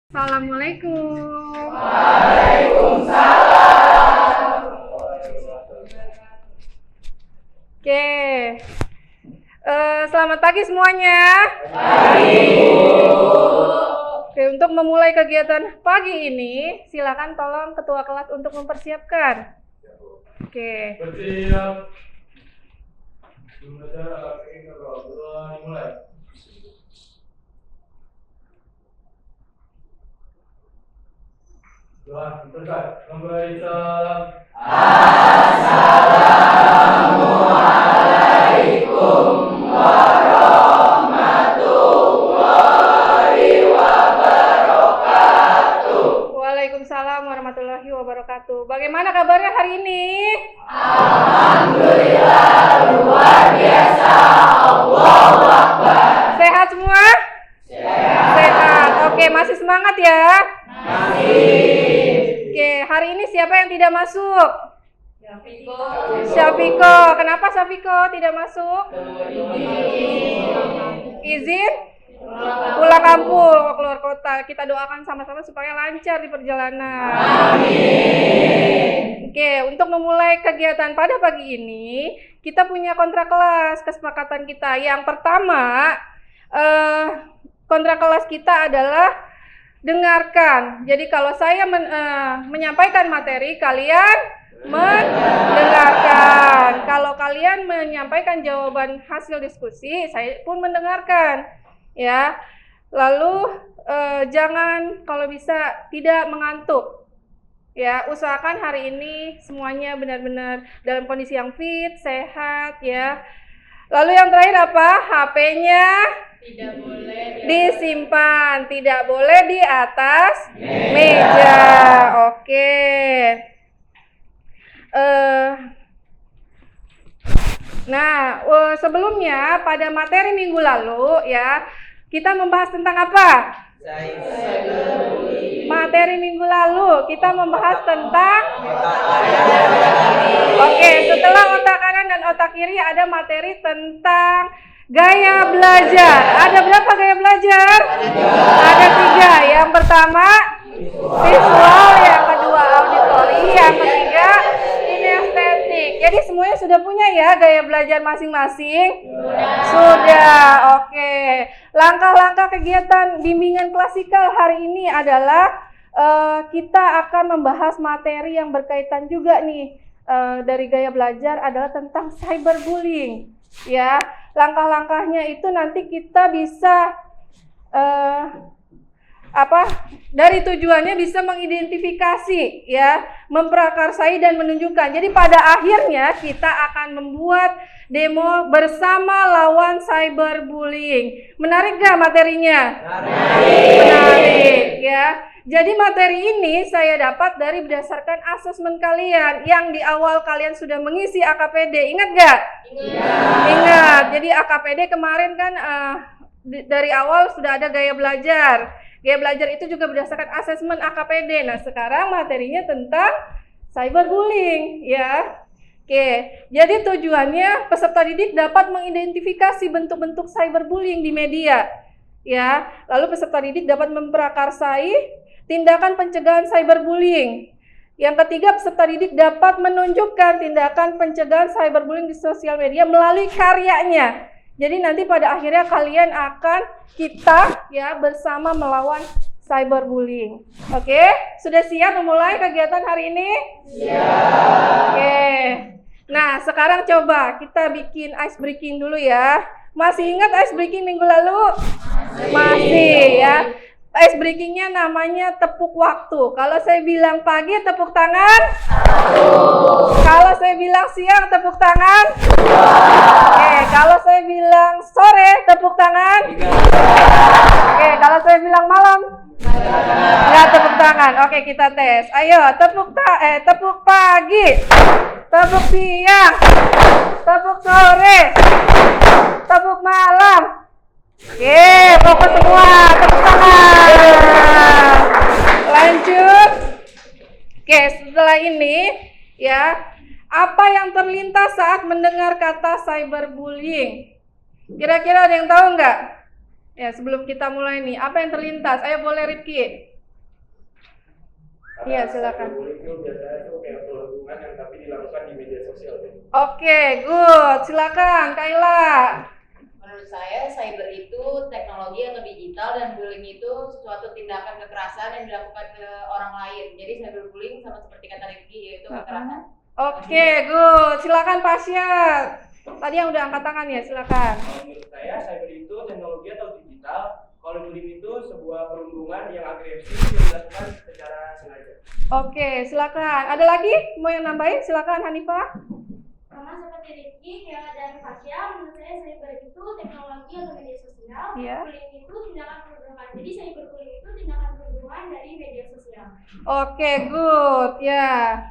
Assalamualaikum. Waalaikumsalam. Oke, selamat pagi semuanya. Pagi. Oke, untuk memulai kegiatan pagi ini, silakan tolong ketua kelas untuk mempersiapkan. Oke. Bersiap. Mulai. Doa terdekat. Memberi salam. Assalamualaikum warahmatullahi wabarakatuh. Waalaikumsalam warahmatullahi wabarakatuh. Bagaimana kabarnya hari ini? Alhamdulillah luar biasa. Allahu Akbar. Sehat semua? Sehat. Oke, masih semangat ya? Oke, hari ini siapa yang tidak masuk? Syafiko. Kenapa Syafiko tidak masuk? Izin? Pulang kampung, keluar kota. Kita doakan sama-sama supaya lancar di perjalanan. Amin. Oke, untuk memulai kegiatan pada pagi ini, kita punya kontrak kelas, kesepakatan kita. Yang pertama, kontrak kelas kita adalah dengarkan. Jadi kalau saya menyampaikan materi, kalian mendengarkan. Kalau kalian menyampaikan jawaban hasil diskusi, saya pun mendengarkan. Ya. Lalu jangan kalau bisa tidak mengantuk. Ya, usahakan hari ini semuanya benar-benar dalam kondisi yang fit, sehat ya. Lalu yang terakhir apa? HP-nya Tidak boleh disimpan, tidak boleh di atas meja. Oke. Nah, sebelumnya pada materi minggu lalu ya, kita membahas tentang apa? Materi minggu lalu kita membahas tentang Oke, setelah otak kanan dan otak kiri ada materi tentang gaya belajar. Ada berapa gaya belajar? Ada 3. Yang pertama visual, yang kedua auditori, yang ketiga kinestetik. Jadi semuanya sudah punya ya gaya belajar masing-masing? Sudah. Oke. Langkah-langkah kegiatan bimbingan klasikal hari ini adalah kita akan membahas materi yang berkaitan juga nih dari gaya belajar adalah tentang cyberbullying. Ya, langkah-langkahnya itu nanti kita bisa dari tujuannya bisa mengidentifikasi ya, memprakarsai dan menunjukkan. Jadi pada akhirnya kita akan membuat demo bersama lawan cyberbullying. Menarik gak materinya? Menarik ya. Jadi materi ini saya dapat dari berdasarkan asesmen kalian yang di awal kalian sudah mengisi AKPD. Ingat gak? Ingat. Jadi AKPD kemarin kan dari awal sudah ada gaya belajar. Gaya belajar itu juga berdasarkan asesmen AKPD. Nah, sekarang materinya tentang cyberbullying ya. Oke, jadi tujuannya peserta didik dapat mengidentifikasi bentuk-bentuk cyberbullying di media. Ya, lalu peserta didik dapat memprakarsai tindakan pencegahan cyberbullying. Yang ketiga, peserta didik dapat menunjukkan tindakan pencegahan cyberbullying di sosial media melalui karyanya. Jadi nanti pada akhirnya kalian akan kita ya bersama melawan cyberbullying. Oke, sudah siap memulai kegiatan hari ini? Siap. Oke. Nah, sekarang coba kita bikin ice breaking dulu ya. Masih ingat ice breaking minggu lalu? Masih ya. Ice breakingnya namanya tepuk waktu. Kalau saya bilang pagi, tepuk tangan. Kalau saya bilang siang, tepuk tangan. Oke, kalau saya bilang sore, tepuk tangan. Oke, kalau saya bilang malam, nggak tepuk tangan. Oke, kita tes. Ayo, tepuk pagi, tepuk siang, tepuk sore, tepuk malam. Oke, fokus semua, tepuk tangan. Lanjut. Oke, setelah ini ya, apa yang terlintas saat mendengar kata cyberbullying? Kira-kira ada yang tahu nggak? Ya, sebelum kita mulai nih, apa yang terlintas? Ayo boleh Rifki. Iya, silakan. Cyberbullying itu biasanya tuh kayak perundungan yang tapi dilakukan di media sosial. Oke, good. Silakan, Kaila. Menurut saya, cyber itu teknologi atau digital dan bullying itu suatu tindakan kekerasan yang dilakukan ke orang lain. Jadi cyberbullying sama seperti kata Rifki, yaitu kekerasan. Oke, good. Silakan Pasya. Tadi yang udah angkat tangan ya, silakan. Kalau menurut saya, cyber itu teknologi atau digital. Kalau bullying itu sebuah perundungan yang agresif yang dilakukan secara sengaja. Oke, silakan. Ada lagi mau yang nambahin? Silakan Hanifah. Sama seperti Rifki, Kela dan Fasya, menurut saya cyber itu teknologi atau media sosial. Iya. Bullying itu tindakan perundungan. Jadi cyberbullying itu tindakan perundungan dari media sosial. Oke, good. Ya.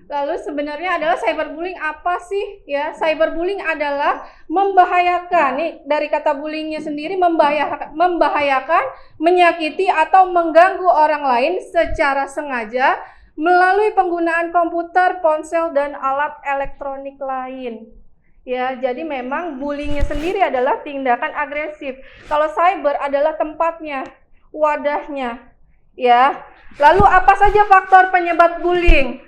Lalu sebenarnya adalah cyberbullying apa sih? Ya, cyberbullying adalah membahayakan. Nih dari kata bullyingnya sendiri membahayakan, menyakiti atau mengganggu orang lain secara sengaja melalui penggunaan komputer, ponsel dan alat elektronik lain. Ya, jadi memang bullyingnya sendiri adalah tindakan agresif. Kalau cyber adalah tempatnya, wadahnya. Ya. Lalu apa saja faktor penyebab bullying?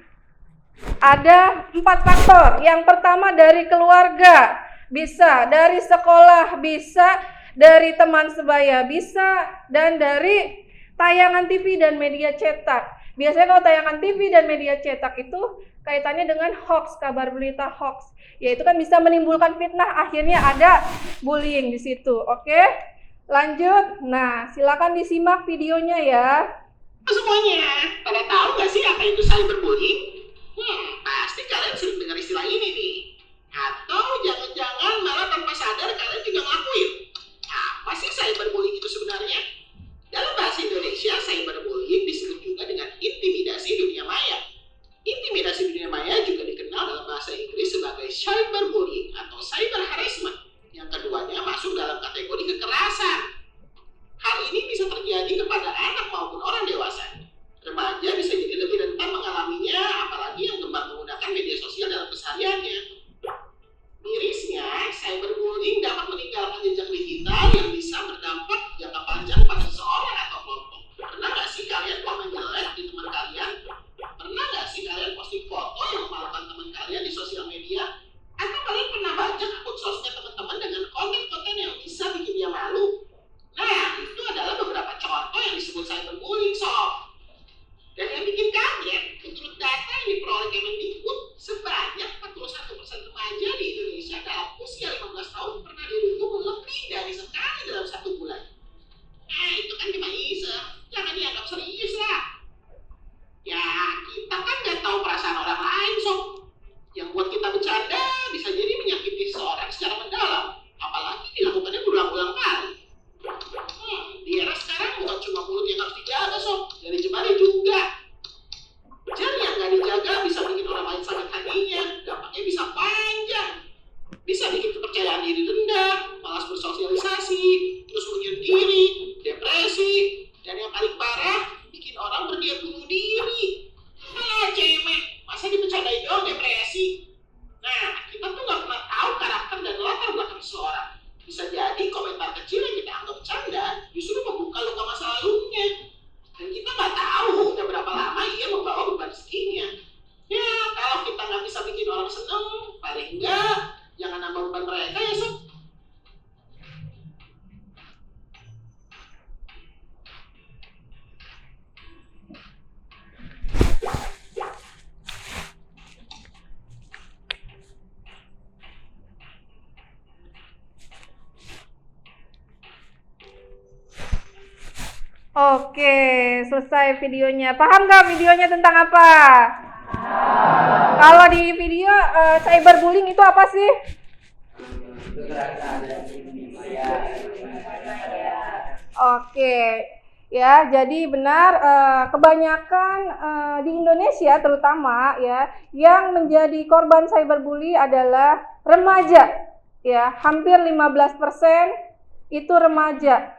Ada 4 faktor. Yang pertama dari keluarga, bisa dari sekolah, bisa dari teman sebaya, bisa dan dari tayangan TV dan media cetak. Biasanya kalau tayangan TV dan media cetak itu kaitannya dengan hoax, kabar berita hoax. Yaitu kan bisa menimbulkan fitnah, akhirnya ada bullying di situ. Oke? Lanjut. Nah, silakan disimak videonya ya. Semuanya, pada tahu nggak sih apa itu cyberbullying? Pasti kalian sering dengar istilah ini nih. Atau jangan-jangan malah tanpa sadar kalian juga ngelakuin. Apa sih cyberbullying itu sebenarnya? Dalam bahasa Indonesia, cyberbullying disebut juga dengan intimidasi dunia maya. Intimidasi dunia maya juga dikenal dalam bahasa Inggris sebagai cyberbullying atau cyber harassment. Yang keduanya masuk dalam kategori kekerasan. Hal ini bisa terjadi kepada anak maupun orang dewasa. Remaja bisa jadi lebih rentan mengalaminya, apalagi yang gemar menggunakan media sosial dalam kesehariannya. Mirisnya, cyberbullying dapat meninggalkan jejak digital yang bisa berdampak jangka panjang pada seseorang atau kelompok. Pernah nggak sih kalian komen jelek di teman kalian? Pernah nggak sih kalian posting foto yang memalukan teman kalian di sosial media? Atau kalian pernah baca akun sosmed teman-teman dengan konten-konten yang bisa bikin dia malu? Nah, itu adalah beberapa contoh yang disebut cyberbullying, sob. Dan yang bikin kaget, menurut data yang diperoleh Kemendikbud, sebanyak 41% remaja di Indonesia dalam usia 15 tahun pernah dirundung lebih dari sekali dalam 1 bulan. Itu kan cuma iseng, jangan dianggap serius lah. Ya, kita kan nggak tahu perasaan orang lain, sob. Yang buat kita bercanda bisa jadi menyakiti seseorang secara mendalam, apalagi dilakukannya berulang-ulang kali. Di era sekarang bukan cuma mulut yang harus dijaga, sob, dari jemari juga. Jari yang nggak dijaga bisa bikin orang lain sakit hatinya, dampaknya bisa panjang. Bisa bikin kepercayaan diri rendah, malas bersosialisasi, terus menyendiri, depresi, dan yang paling parah, bikin orang berdiam bunuh diri. Malah cemek, masa dibercandain doang depresi? Nah, kita tuh nggak pernah tahu karakter dan latar belakang seseorang. Bisa jadi komentar kecil yang kita anggap bercanda justru membuka luka masa lalunya. Dan kita nggak tahu udah berapa lama ia membawa beban rezekinya. Ya, kalau kita nggak bisa bikin orang seneng, paling enggak jangan nambah beban mereka ya, sob. Oke, selesai videonya. Paham nggak videonya tentang apa? Kalau di video cyberbullying itu apa sih? Oke, ya, jadi benar kebanyakan di Indonesia terutama ya yang menjadi korban cyberbully adalah remaja. Ya, hampir 15% itu remaja.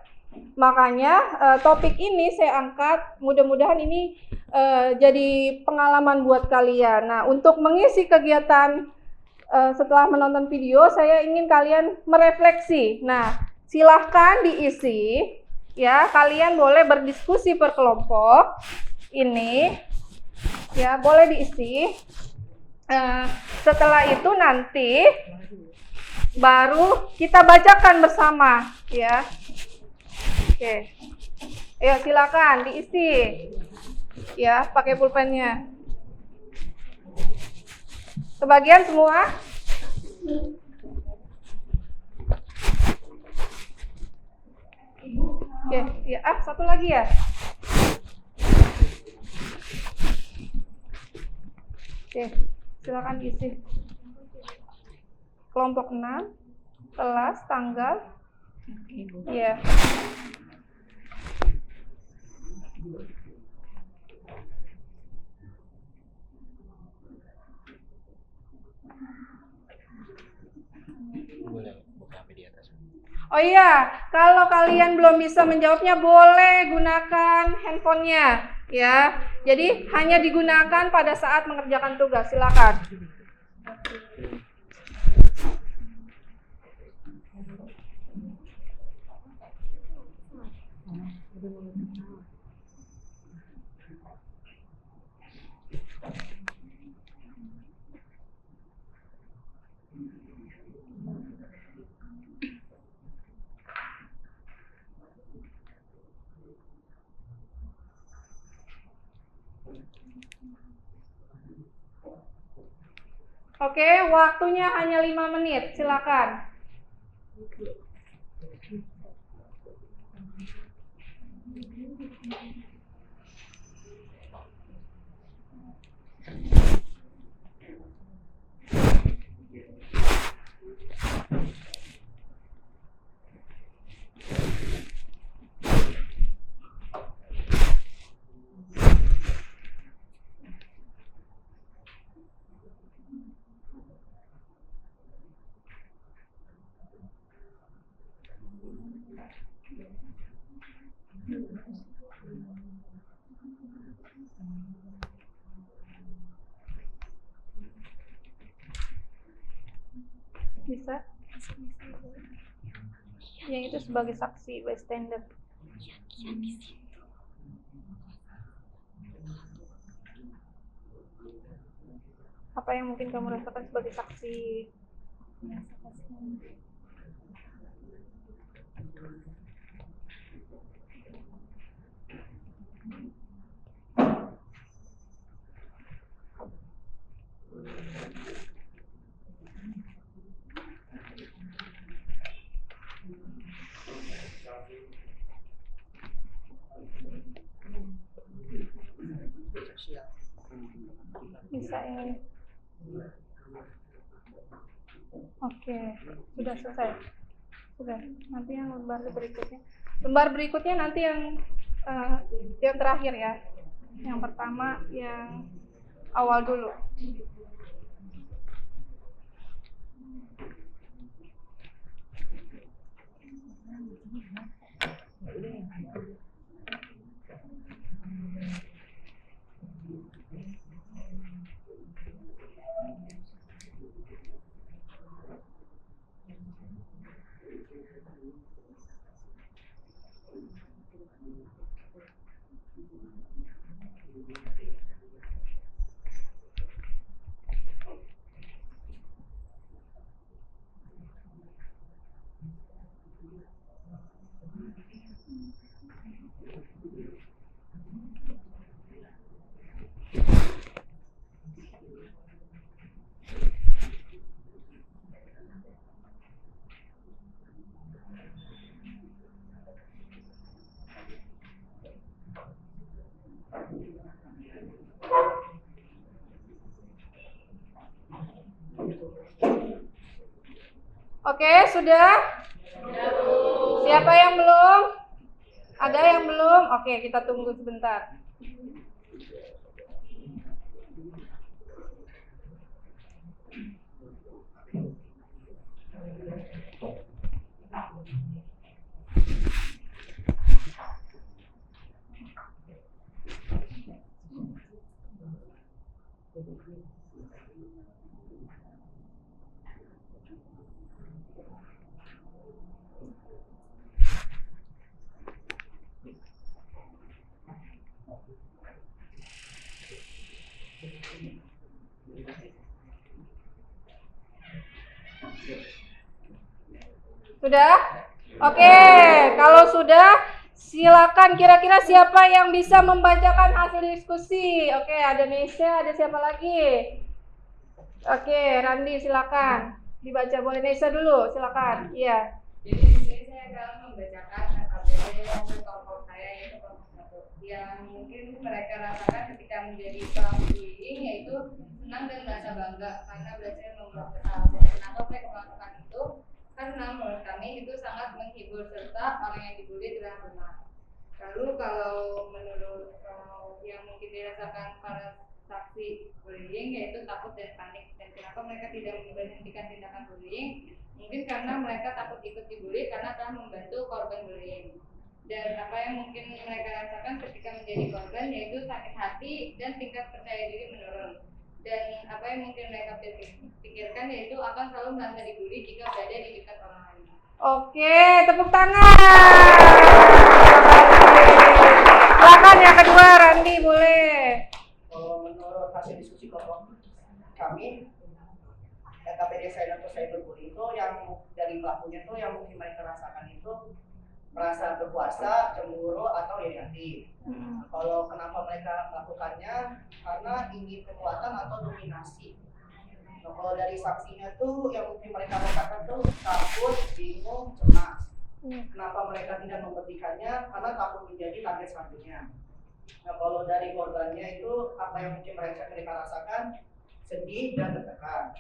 Makanya topik ini saya angkat, mudah-mudahan ini jadi pengalaman buat kalian. Nah, untuk mengisi kegiatan setelah menonton video, saya ingin kalian merefleksi. Nah, silahkan diisi, ya. Kalian boleh berdiskusi per kelompok. Ini Ya, boleh diisi. Setelah itu nanti baru kita bacakan bersama, ya. Oke. Ayo silakan diisi. Ya, pakai pulpennya. Kebagian semua? Oke, ya, satu lagi ya. Oke, silakan diisi. Kelompok 6, kelas, tanggal. Ya. Oh iya, kalau kalian belum bisa menjawabnya boleh gunakan handphonenya, ya. Jadi hanya digunakan pada saat mengerjakan tugas. Silakan. Oke, waktunya hanya 5 menit. Silakan. Bisa? Yang itu sebagai saksi bystander. Apa yang mungkin kamu rasakan sebagai saksi? Bisa ini. Oke, sudah selesai. Sudah. Nanti yang lembar berikutnya. Lembar berikutnya nanti yang terakhir ya. Yang pertama yang awal dulu. Oke, sudah? Siapa yang belum? Ada yang belum? Oke, kita tunggu sebentar. Sudah? Oke, kalau sudah silakan kira-kira siapa yang bisa membacakan hasil diskusi. Oke, ada Nesya, ada siapa lagi? Oke, Randi silakan. Dibaca, boleh Nesya dulu, silakan. Iya. Jadi di sini saya akan membacakan AKPD untuk kelompok saya yaitu kelompok 1 yang mungkin mereka rasakan ketika menjadi pelaku bullying, yaitu senang dan merasa bangga karena berhasil membuat kesalahan. Kenapa mereka melakukan itu? Karena menurut kami itu sangat menghibur serta orang yang dibully telah benar. Lalu kalau menurut yang mungkin dirasakan para saksi bullying, yaitu takut dan panik. Dan kenapa mereka tidak memberhentikan tindakan bullying? Mungkin karena mereka takut ikut dibully karena telah membantu korban bullying. Dan apa yang mungkin mereka rasakan ketika menjadi korban yaitu sakit hati dan tingkat percaya diri menurun. Dan apa yang mungkin mereka pikirkan yaitu akan selalu merasa dibully jika berada di dekat orang lain. Oke, tepuk tangan. Silakan yang kedua, Randi boleh. Kalau menurut hasil diskusi kelompok kami, KPD cyberbullying itu yang dari pelakunya itu yang mungkin mereka rasakan itu merasa berkuasa, cemburu atau iri hati. Kalau kenapa mereka melakukannya? Karena ingin kekuatan atau dominasi. Nah, kalau dari saksinya tuh yang mungkin mereka rasakan tuh takut, bingung, cemas. Kenapa mereka tidak membuktikannya? Karena takut menjadi target selanjutnya. Nah, kalau dari korbannya itu apa yang mungkin mereka rasakan? Sedih dan tertekan.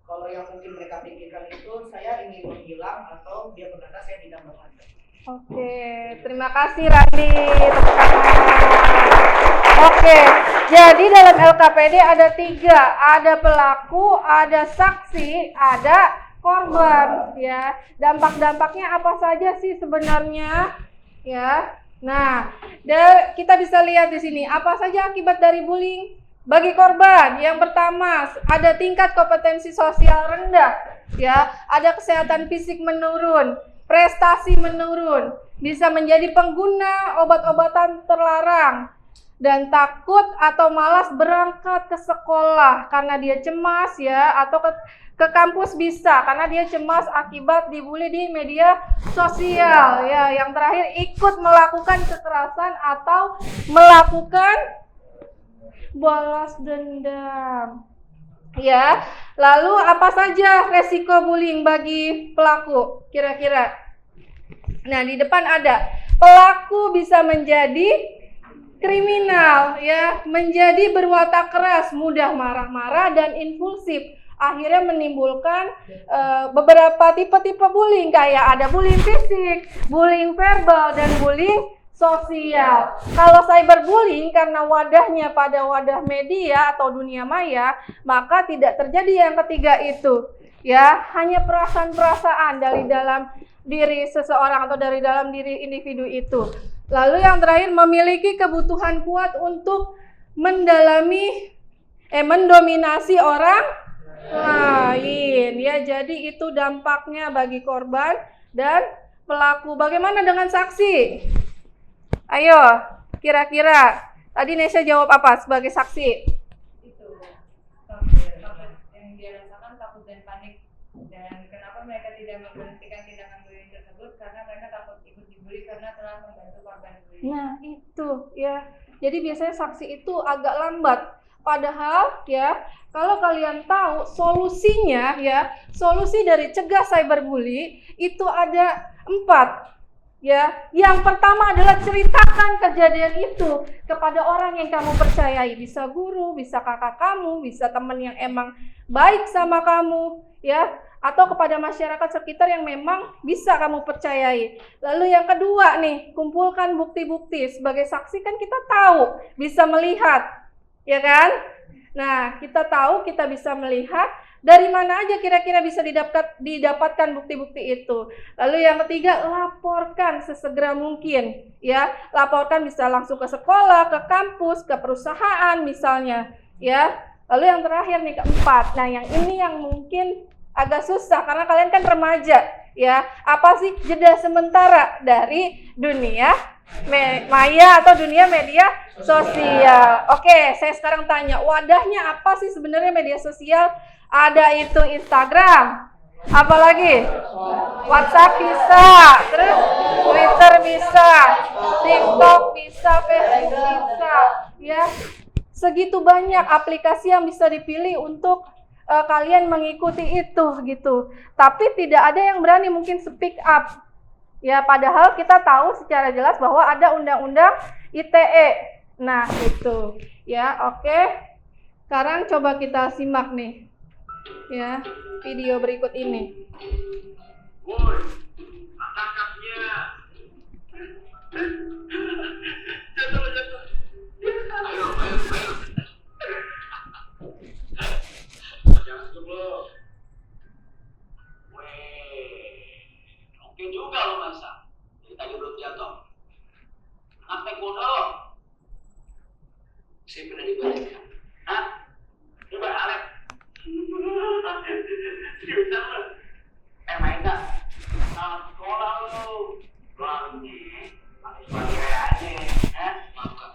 Kalau yang mungkin mereka pikirkan itu saya ingin menghilang atau dia berkata saya tidak berhasil. Oke, terima kasih Randi. Tepuk tangan. Oke, jadi dalam LKPD ada 3, ada pelaku, ada saksi, ada korban. Ya, dampak-dampaknya apa saja sih sebenarnya? Ya, nah, kita bisa lihat di sini apa saja akibat dari bullying. Bagi korban, yang pertama ada tingkat kompetensi sosial rendah, ya, ada kesehatan fisik menurun, prestasi menurun, bisa menjadi pengguna obat-obatan terlarang, dan takut atau malas berangkat ke sekolah karena dia cemas, ya, atau ke kampus bisa karena dia cemas akibat dibully di media sosial, ya. Yang terakhir ikut melakukan kekerasan atau melakukan balas dendam. Ya, lalu apa saja resiko bullying bagi pelaku kira-kira? Nah, di depan ada pelaku bisa menjadi kriminal, ya, menjadi berwatak keras, mudah marah-marah dan impulsif. Akhirnya menimbulkan beberapa tipe-tipe bullying, kayak ada bullying fisik, bullying verbal, dan bullying sosial. Kalau cyberbullying karena wadahnya pada wadah media atau dunia maya, maka tidak terjadi yang ketiga itu. Ya, hanya perasaan-perasaan dari dalam diri seseorang atau dari dalam diri individu itu. Lalu yang terakhir memiliki kebutuhan kuat untuk mendominasi orang lain. Ya, jadi itu dampaknya bagi korban dan pelaku. Bagaimana dengan saksi? Ayo, kira-kira tadi Nesya jawab apa sebagai saksi? Itu takut yang dia rasakan, takut dan panik. Dan kenapa mereka tidak memberhentikan tindakan bullying tersebut? Karena mereka takut ikut dibully karena telah membantu korban bullying. Nah, itu ya. Jadi biasanya saksi itu agak lambat. Padahal ya, kalau kalian tahu solusinya, ya, solusi dari cegah cyberbully itu ada 4. Ya, yang pertama adalah ceritakan kejadian itu kepada orang yang kamu percayai, bisa guru, bisa kakak kamu, bisa teman yang emang baik sama kamu, ya, atau kepada masyarakat sekitar yang memang bisa kamu percayai. Lalu yang kedua nih, kumpulkan bukti-bukti. Sebagai saksi kan kita tahu, bisa melihat, ya kan? Nah, kita tahu, kita bisa melihat. Dari mana aja kira-kira bisa didapatkan bukti-bukti itu. Lalu yang ketiga, laporkan sesegera mungkin. Ya, laporkan bisa langsung ke sekolah, ke kampus, ke perusahaan misalnya. Ya, lalu yang terakhir nih, keempat. Nah, yang ini yang mungkin agak susah karena kalian kan remaja. Ya, apa sih jeda sementara dari dunia maya atau dunia media sosial. Oke, saya sekarang tanya, wadahnya apa sih sebenarnya media sosial? Ada itu Instagram, apalagi WhatsApp bisa, terus Twitter bisa, TikTok bisa, Facebook bisa, ya. Segitu banyak aplikasi yang bisa dipilih untuk kalian mengikuti itu gitu. Tapi tidak ada yang berani mungkin speak up. Ya, padahal kita tahu secara jelas bahwa ada undang-undang ITE. Nah, itu. Ya, oke. Sekarang coba kita simak nih. Ya, video berikut ini. Woi, tangkapnya. Jatuh. Ayo. Jangan dulu. Oke juga lo Masa. Dari tadi belum jatuh. Sampai kodo. Saya pernah dibalik kan? Hah? Coba Alep. Serius apa? Main tak? Sekolah lo. Lagi. Lagi aja. Maaf kak.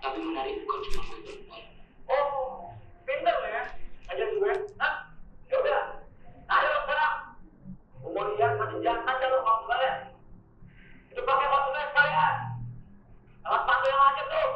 Tapi menarik bukan cuma pintar. Oh, pintar ya? Ajar gue. Hah? Yaudah. Ayo sekarang. Umur lihat masih jangan aja lo mau balik. Itu pakai waktunya sekalian. Alat bantu yang aja tuh.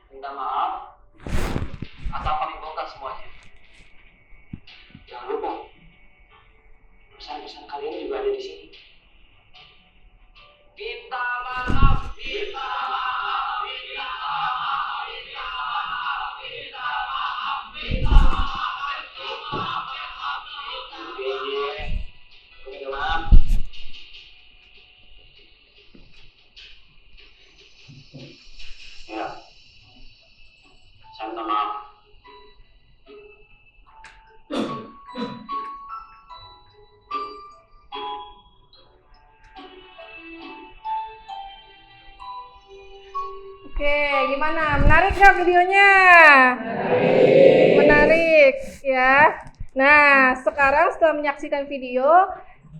Minta maaf atau kami bongkar semuanya. Jangan lupa, pesan-pesan kalian juga ada di sini. Minta maaf, minta maaf, minta maaf, minta maaf, minta maaf, minta maaf, minta maaf, minta maaf. Ya, saya minta maaf. Oke, gimana? Menarik nggak videonya? Menarik ya. Nah, sekarang setelah menyaksikan video,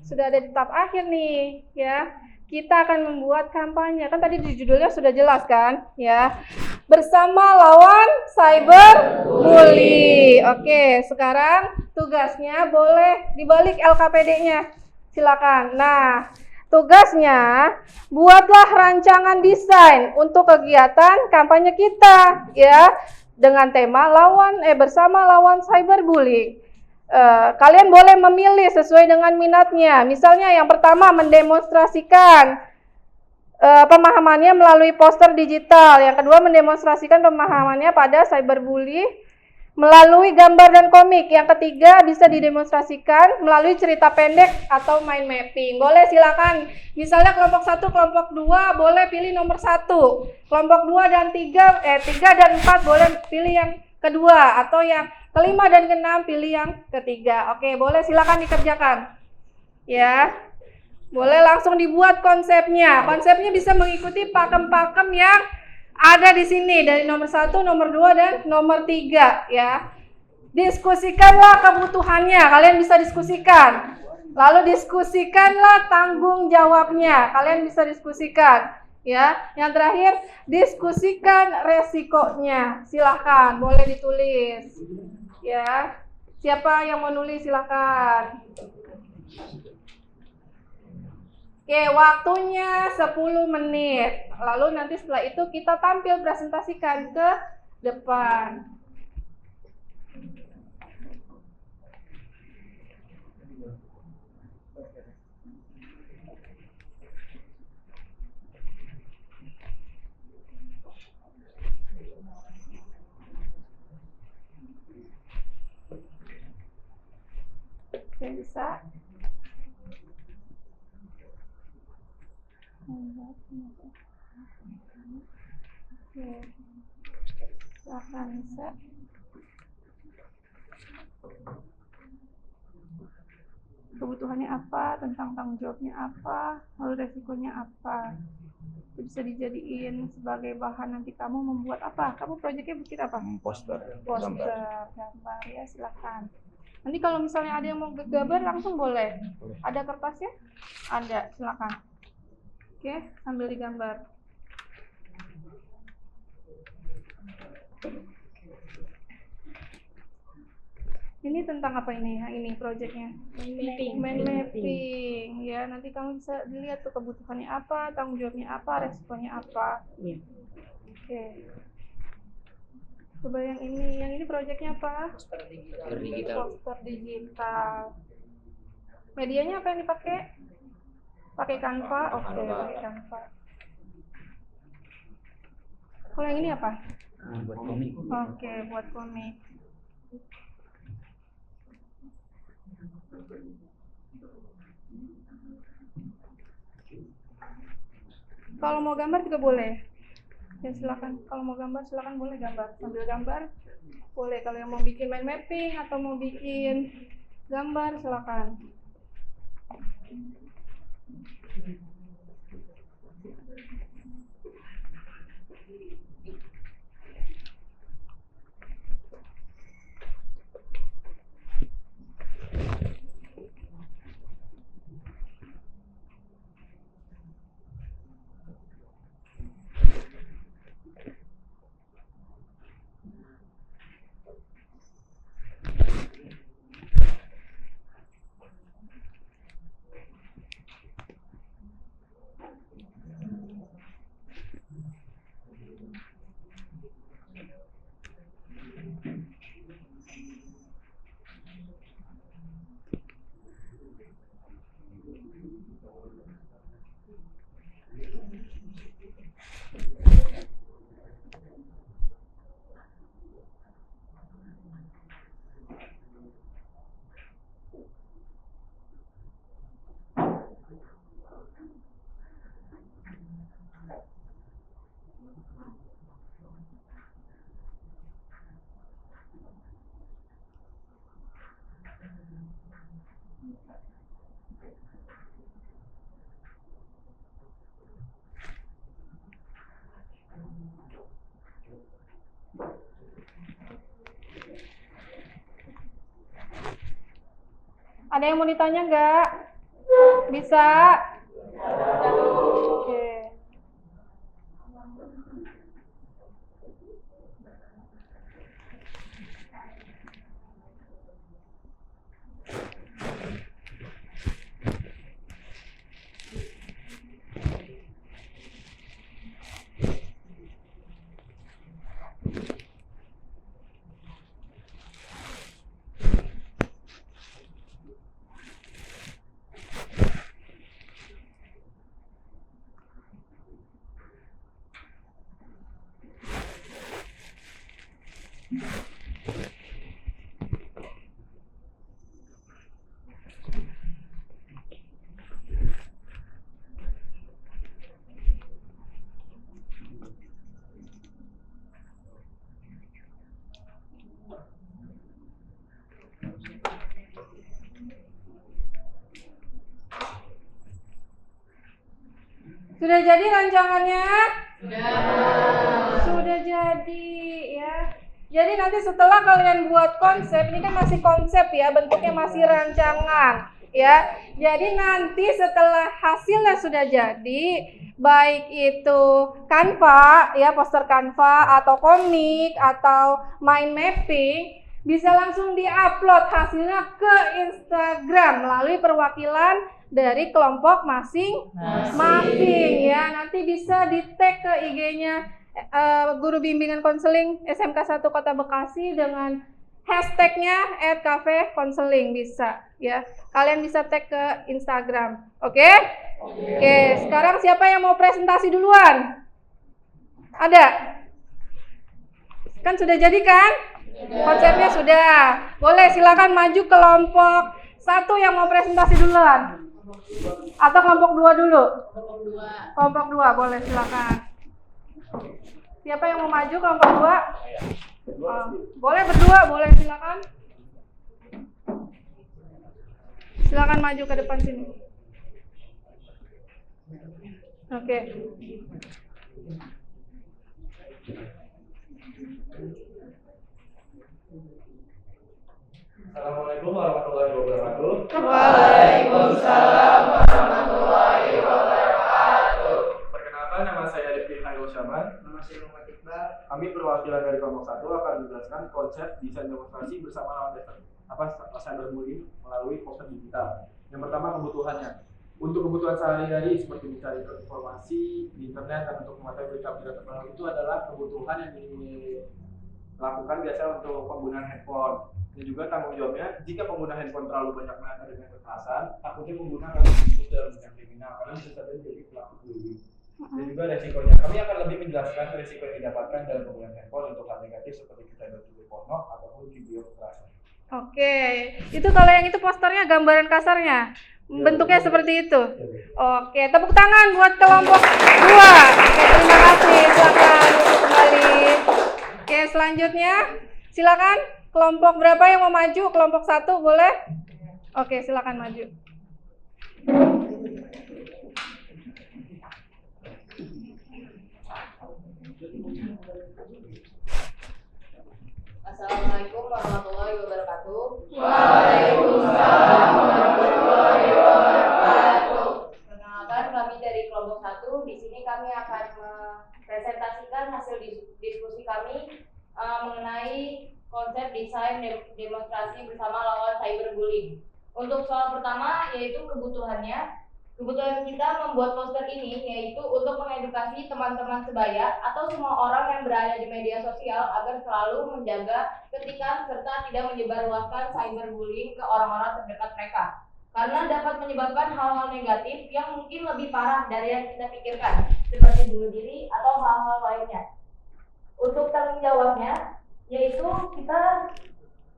sudah ada di tahap akhir nih ya. Kita akan membuat kampanye. Kan tadi di judulnya sudah jelas kan ya. Bersama lawan cyberbully. Oke, sekarang tugasnya boleh dibalik LKPD-nya. Silakan. Nah, tugasnya buatlah rancangan desain untuk kegiatan kampanye kita ya dengan tema bersama lawan cyberbully. Kalian boleh memilih sesuai dengan minatnya. Misalnya yang pertama mendemonstrasikan pemahamannya melalui poster digital. Yang kedua mendemonstrasikan pemahamannya pada cyberbully melalui gambar dan komik. Yang ketiga bisa didemonstrasikan melalui cerita pendek atau mind mapping. Boleh silakan. Misalnya kelompok 1, kelompok 2 boleh pilih nomor 1. Kelompok 2 dan 3 dan 4 boleh pilih yang kedua, atau yang kelima dan keenam pilih yang ketiga. Oke, boleh silakan dikerjakan. Ya. Boleh langsung dibuat konsepnya. Konsepnya bisa mengikuti pakem-pakem yang ada di sini dari nomor 1, nomor 2 dan nomor 3 ya. Diskusikanlah kebutuhannya, kalian bisa diskusikan. Lalu diskusikanlah tanggung jawabnya, kalian bisa diskusikan. Ya, yang terakhir diskusikan resikonya. Silahkan, boleh ditulis. Ya, siapa yang mau nulis silahkan. Oke, waktunya 10 menit. Lalu nanti setelah itu kita tampil presentasikan ke depan. Oke, bisa. Oke, silahkan bisa. Kebutuhannya apa, tentang tanggung jawabnya apa, lalu resikonya apa. Itu bisa dijadiin sebagai bahan nanti kamu membuat apa? Kamu proyeknya bikin apa? Poster, gambar ya, silahkan. Nanti kalau misalnya ada yang mau gambar langsung boleh. Ada kertasnya? Ada, silakan. Oke, sambil digambar. Ini tentang apa ini? Yang ini proyeknya? Mind mapping. Ya, nanti kamu bisa dilihat tuh kebutuhannya apa, tanggung jawabnya apa, resikonya apa. Iya. Oke. Coba yang ini proyeknya apa? Poster digital. Medianya apa yang dipakai? Pakai Canva? Oke, pakai Canva. Kalau yang ini apa? buat komik. Oke, buat komik. Kalau mau gambar juga boleh. Ya silakan. Kalau mau gambar silakan boleh gambar. Sambil gambar boleh. Kalau yang mau bikin mind mapping atau mau bikin gambar silakan. Ada yang mau ditanya nggak? Bisa? Oke. Sudah jadi rancangannya? Sudah jadi ya. Jadi nanti setelah kalian buat konsep, ini kan masih konsep ya, bentuknya masih rancangan ya. Jadi nanti setelah hasilnya sudah jadi, baik itu Canva ya, poster Canva atau komik atau mind mapping, bisa langsung diupload hasilnya ke Instagram melalui perwakilan dari kelompok masing-masing ya. Nanti bisa di-tag ke IG-nya guru bimbingan konseling SMK 1 Kota Bekasi dengan hashtagnya @cafe-konseling bisa ya. Kalian bisa tag ke Instagram. Oke? Oke, sekarang siapa yang mau presentasi duluan? Ada? Kan sudah jadi kan? Konsepnya sudah. Boleh, silakan maju kelompok 1 yang mau presentasi duluan. Atau kelompok 2 dulu? Kelompok 2 boleh, silakan. Siapa yang mau maju kelompok 2? Boleh berdua, boleh, silakan. Silakan maju ke depan sini. Oke. Assalamualaikum warahmatullahi wabarakatuh. Waalaikumsalam warahmatullahi wabarakatuh. Perkenalkan, nama saya Rifki Khairul Syaman. Nama saya Muhammad Iqbal. Kami perwakilan dari kelompok 1 akan menjelaskan konsep desain demonstrasi bersama lawan cyberbullying melalui poster digital. Yang pertama, kebutuhannya. Untuk kebutuhan sehari-hari seperti mencari informasi di internet dan untuk mengetahui berita-berita terbaru itu adalah kebutuhan yang dilakukan biasa untuk penggunaan handphone. Dan juga tanggung jawabnya, jika pengguna handphone terlalu banyak menangkap dengan kekerasan, takutnya pengguna akan disebut dalam bidang kriminal karena bisa saja jadi pelaku bullying. Dan juga resikonya, kami akan lebih menjelaskan resiko yang didapatkan dalam penggunaan handphone untuk hal negatif seperti cyberbullying porno ataupun video kekerasan. Oke, itu kalau yang itu posternya gambaran kasarnya, bentuknya seperti itu. Oke, tepuk tangan buat kelompok 2. Oke, terima kasih, silakan duduk kembali. Oke, selanjutnya silakan kelompok berapa yang mau maju? Kelompok 1 boleh? Oke, silakan maju. Assalamualaikum warahmatullahi wabarakatuh. Waalaikumsalam warahmatullahi wabarakatuh. Perkenalkan, kami dari kelompok 1. Di sini kami akan mempresentasikan hasil diskusi kami mengenai konsep desain demonstrasi bersama lawan cyberbullying. Untuk soal pertama yaitu kebutuhannya. Kebutuhan kita membuat poster ini yaitu untuk mengedukasi teman-teman sebaya atau semua orang yang berada di media sosial agar selalu menjaga ketikan serta tidak menyebarluaskan cyberbullying ke orang-orang terdekat mereka. Karena dapat menyebabkan hal-hal negatif yang mungkin lebih parah dari yang kita pikirkan, seperti bunuh diri atau hal-hal lainnya. Untuk tanggung jawabnya, yaitu kita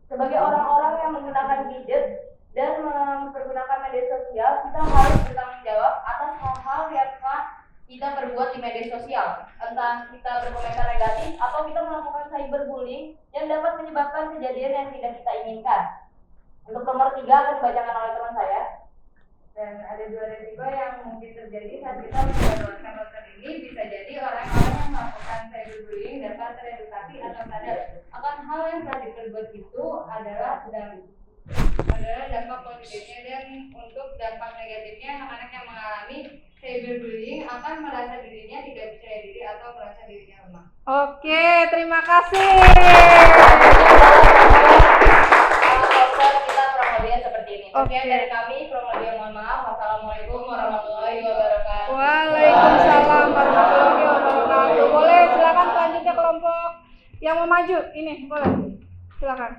sebagai orang-orang yang menggunakan gadget dan mempergunakan media sosial, kita harus bertanggung jawab atas hal-hal yang telah kita perbuat di media sosial. Entah kita berkomentar negatif atau kita melakukan cyberbullying yang dapat menyebabkan kejadian yang tidak kita inginkan. Untuk nomor 3 akan dibacakan oleh teman saya. Dan ada 2 resiko yang mungkin terjadi saat kita menyebarluaskan poster ini. Bisa jadi orang-orang yang melakukan cyberbullying dapat teredukasi atau sadar akan hal yang telah diperbuat itu adalah sedang adalah dampak positifnya, dan untuk dampak negatifnya anak-anak yang mengalami cyberbullying akan merasa dirinya tidak percaya diri atau merasa dirinya lemah. Oke, terima kasih. Dokter, kita kurang lebihnya seperti ini. Oke. Sekian dari kami, kurang lebihnya mohon maaf. Wassalamualaikum warahmatullahi wabarakatuh. Waalaikumsalam warahmatullahi wabarakatuh. Boleh silakan selanjutnya kelompok yang mau maju. Ini boleh. Silakan.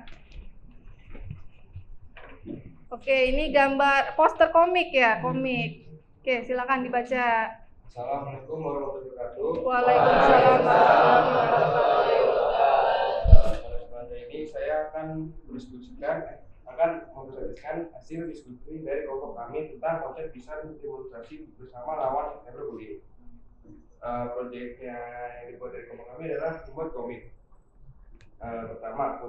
Oke, ini gambar poster komik ya, komik. Oke, silakan dibaca. Assalamualaikum warahmatullahi wabarakatuh. Waalaikumsalam warahmatullahi wabarakatuh. Pada kesempatan ini saya akan mempresentasikan hasil diskusi dari kelompok kami tentang konsep desain demonstrasi bersama lawan cyberbullying. Proyeknya yang dibuat dari kelompok kami adalah membuat komik. Pertama,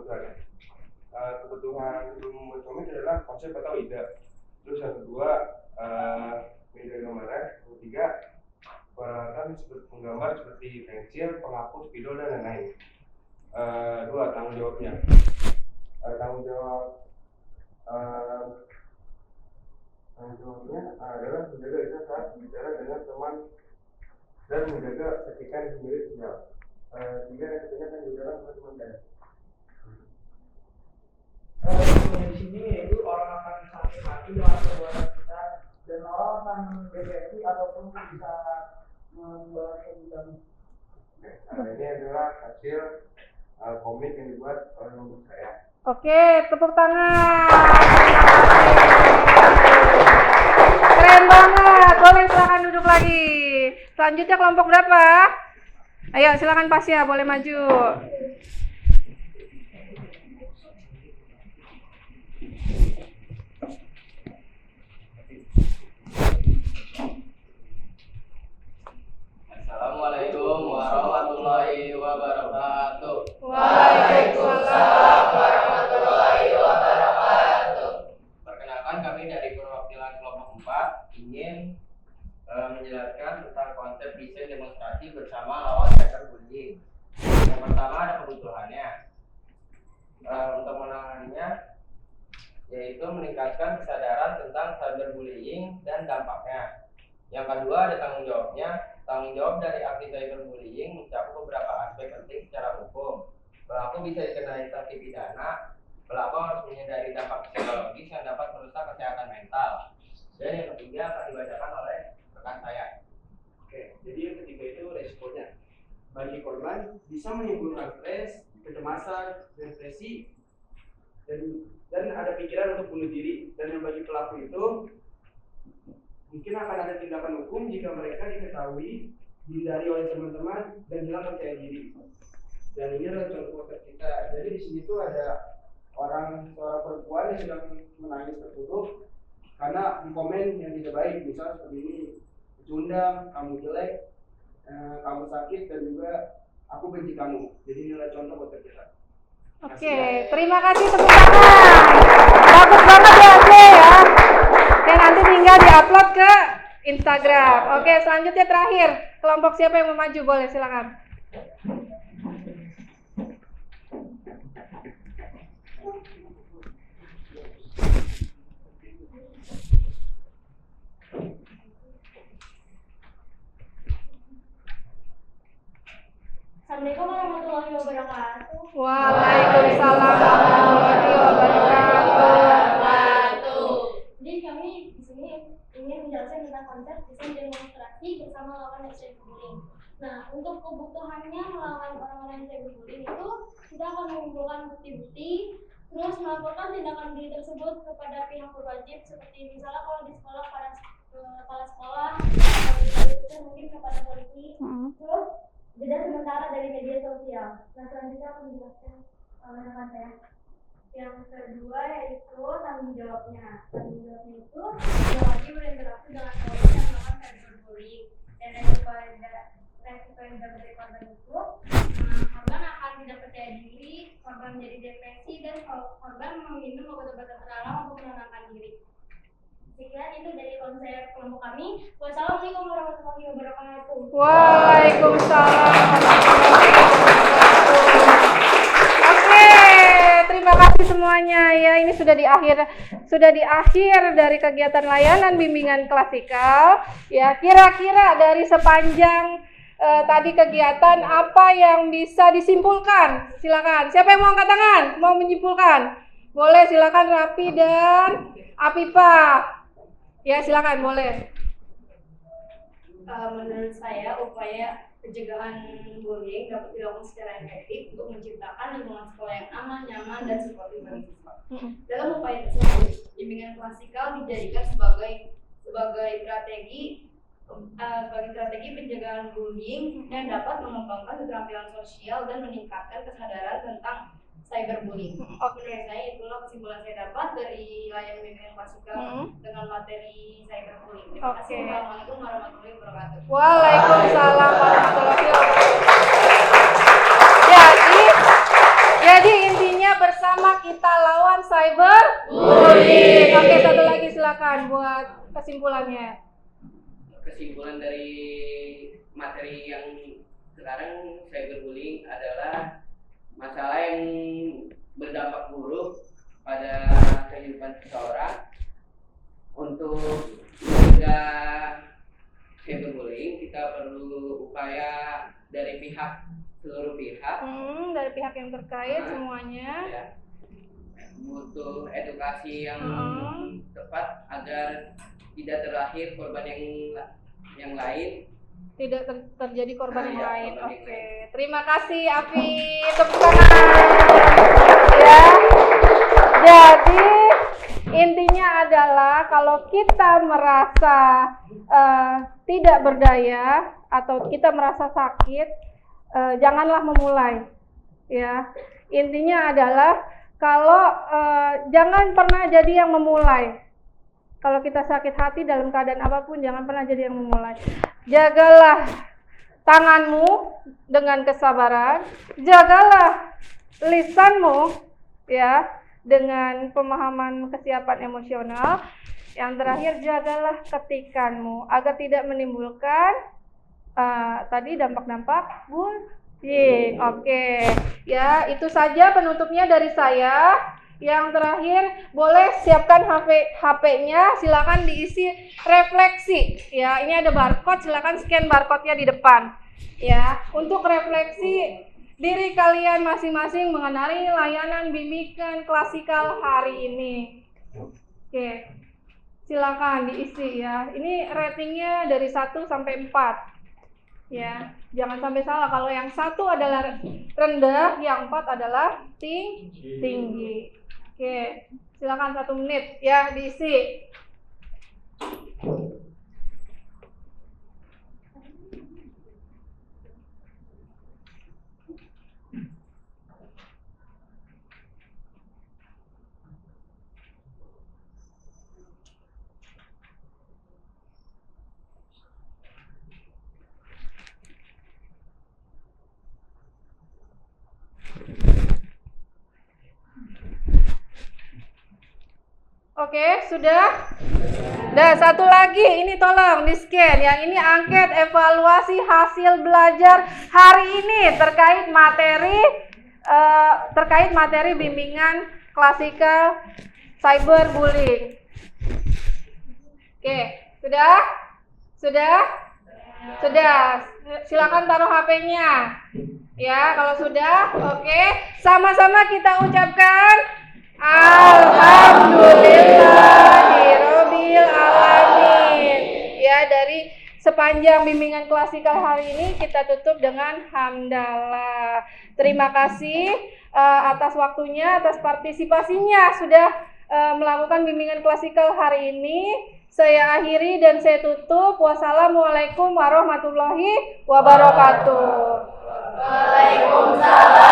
kebutuhan sebelum membuat komik adalah konsep atau ide. Terus yang kedua, media gambarnya. Yang ketiga, peralatan seperti menggambar seperti pensil, penghapus, spidol, dan lain-lain. Dua, tanggung jawabnya. Tanggung jawabnya adalah menjaga itu saat berbicara dengan teman dan menjaga etika yang sendiri sosial. Tiga, yang ketiga kan juga dengan teman-teman. Di sini yaitu orang akan sakit hati dengan perbuatan kita, dan orang akan depresi ataupun bisa membawa kebutuhan. Ini adalah hasil komik yang dibuat oleh kelompok saya. Oke, tepuk tangan. Keren banget. Boleh silakan duduk lagi. Selanjutnya kelompok berapa? Ayo silakan Pasya, boleh maju. Assalamualaikum warahmatullahi wabarakatuh. Waalaikumsalam warahmatullahi wabarakatuh. Perkenalkan, kami dari perwakilan kelompok 4 ingin menjelaskan tentang konsep desain demonstrasi bersama lawan cyberbullying. Yang pertama ada kebutuhannya. Untuk menanganinya yaitu meningkatkan kesadaran tentang cyberbullying dan dampaknya. Yang kedua ada tanggung jawabnya. Tanggung jawab dari aksi cyberbullying mencakup beberapa aspek penting secara hukum. Pelaku bisa dikenai sanksi pidana. Pelaku harus menyadari dampak psikologis yang dapat merusak kesehatan mental. Dan yang ketiga akan dibacakan oleh rekan saya. Oke, jadi yang ketiga itu resikonya. Bagi korban bisa menimbulkan stres, kecemasan, depresi, dan ada pikiran untuk bunuh diri. Dan yang bagi pelaku itu mungkin akan ada tindakan hukum jika mereka diketahui, dihindari oleh teman-teman, dan hilang percaya diri. Dan ini adalah contoh kita. Jadi di sini tuh ada seorang perempuan yang sedang menangis terpuruk karena komen yang tidak baik, misal seperti ini, pecundang, kamu jelek, kamu sakit, dan juga aku benci kamu. Jadi ini adalah contoh buat kita. Oke, terima kasih, tepuk tangan. Bagus banget ya, Asli ya. Oke, nanti tinggal diupload ke Instagram. Oke, selanjutnya terakhir, kelompok siapa yang mau maju? Boleh, silakan. Assalamualaikum warahmatullahi wabarakatuh. Waalaikumsalam warahmatullahi wabarakatuh. Jadi kami di sini ingin menjelaskan tentang konsep desain demonstrasi bersama lawan cyberbullying. Nah, untuk kebutuhannya melawan orang-orang yang cyberbullying itu kita akan mengumpulkan bukti-bukti, terus melaporkan tindakan diri tersebut kepada pihak berwajib, seperti misalnya kalau di sekolah pada kepala sekolah, atau mungkin kepada polisi. Terus jeda sementara dari media sosial. Nah, selanjutnya aku menjelaskan rekan saya. Yang kedua yaitu tanggung jawabnya. Tanggung jawabnya itu wajib berinteraksi dengan orang yang melakukan cyberbullying. Dan resiko yang dapat dari korban itu, korban akan tidak percaya diri, korban menjadi depresi, dan korban meminum obat-obatan terlarang untuk menenangkan diri. Sekian itu dari konsep kelompok kami. Wassalamualaikum warahmatullahi wabarakatuh. Waalaikumsalam warahmatullahi wabarakatuh. Oke, terima kasih. kasih semuanya ya. Ini sudah di akhir dari kegiatan layanan bimbingan klasikal. Ya, kira-kira dari sepanjang tadi kegiatan apa yang bisa disimpulkan? Silakan. Siapa yang mau angkat tangan? Mau menyimpulkan? Boleh, silakan Rapi dan Apipa. Ya, silakan, boleh. Menurut saya upaya pencegahan bullying dapat dilakukan secara efektif untuk menciptakan lingkungan sekolah yang aman, nyaman, dan suportif bagi siswa. Dalam upaya tersebut, bimbingan klasikal dijadikan sebagai strategi pencegahan bullying dan dapat mengembangkan keterampilan sosial dan meningkatkan kesadaran tentang cyberbullying. Menurut saya itulah kesimpulan saya dapat dari layanan bimbingan klasikal dengan materi cyberbullying. Terima kasih. Wassalamualaikum warahmatullahi wabarakatuh. Waalaikumsalam warahmatullahi wabarakatuh. Jadi intinya bersama kita lawan cyberbullying. Oke, satu lagi silakan buat kesimpulannya. Kesimpulan dari materi yang sekarang cyberbullying adalah masalah yang berdampak buruk pada kehidupan seseorang. Untuk mencegah cyberbullying kita perlu upaya dari seluruh pihak, dari pihak yang terkait semuanya. Ya, butuh edukasi yang tepat agar tidak terlahir korban yang lain. Tidak terjadi korban yang lain. Korban yang Oke, lain. terima kasih Afi. Tepuk tangan. Ya. Jadi intinya adalah kalau kita merasa tidak berdaya atau kita merasa sakit, janganlah memulai. Ya, intinya adalah kalau jangan pernah jadi yang memulai. Kalau kita sakit hati dalam keadaan apapun, jangan pernah jadi yang memulai. Jagalah tanganmu dengan kesabaran, jagalah lisanmu ya dengan pemahaman kesiapan emosional. Yang terakhir, jagalah ketikanmu agar tidak menimbulkan tadi dampak-dampak bullying. Oke, ya itu saja penutupnya dari saya. Yang terakhir, boleh siapkan HP-nya, silakan diisi refleksi. Ya, ini ada barcode, silakan scan barcode-nya di depan. Ya, untuk refleksi diri kalian masing-masing mengenai layanan bimbingan klasikal hari ini. Oke, silakan diisi ya. Ini ratingnya dari 1 sampai 4. Ya, jangan sampai salah. Kalau yang 1 adalah rendah, yang 4 adalah tinggi. Oke, silakan 1 menit ya diisi. Oke, sudah? Dan satu lagi, ini tolong di-scan. Yang ini angket evaluasi hasil belajar hari ini terkait materi bimbingan klasikal cyberbullying. Oke, sudah? Sudah. Silakan taruh HP-nya. Ya, kalau sudah, oke. Sama-sama kita ucapkan Alhamdulillahirobbil alamin. Ya, dari sepanjang bimbingan klasikal hari ini kita tutup dengan hamdalah. Terima kasih atas waktunya, atas partisipasinya sudah melakukan bimbingan klasikal hari ini. Saya akhiri dan saya tutup. Wassalamualaikum warahmatullahi wabarakatuh. Waalaikumsalam.